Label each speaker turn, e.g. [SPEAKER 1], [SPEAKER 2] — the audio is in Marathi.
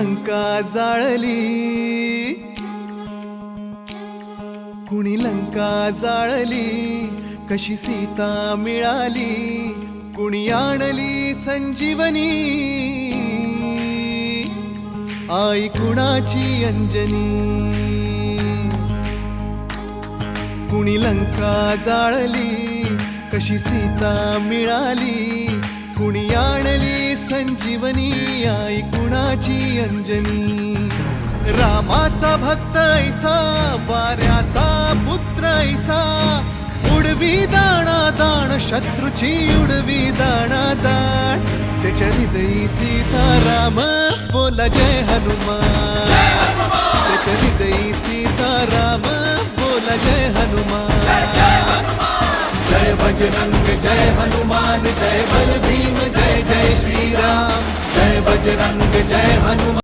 [SPEAKER 1] लंका जाळली, कुणी लंका जाळली, कशी सीता मिळाली, कुणी आणली संजीवनी, आई कुणाची अंजनी. कुणी लंका जाळली, कशी सीता मिळाली, कुणी आणली संजीवनी, आई कुणाची अंजनी. रामाचा भक्त ऐसा, वाऱ्याचा पुत्र ऐसा, उडवी दाणा दाण, शत्रूची उडवी दाणा दाण. त्याच्या हृदयी सीताराम, बोला जय हनुमान. त्याच्या हृदयी सीताराम, बोला जय हनुमान. जय बजरंग जय हनुमान, जय बल भीम जय जय श्रीराम. जय बजरंग जय हनुमान.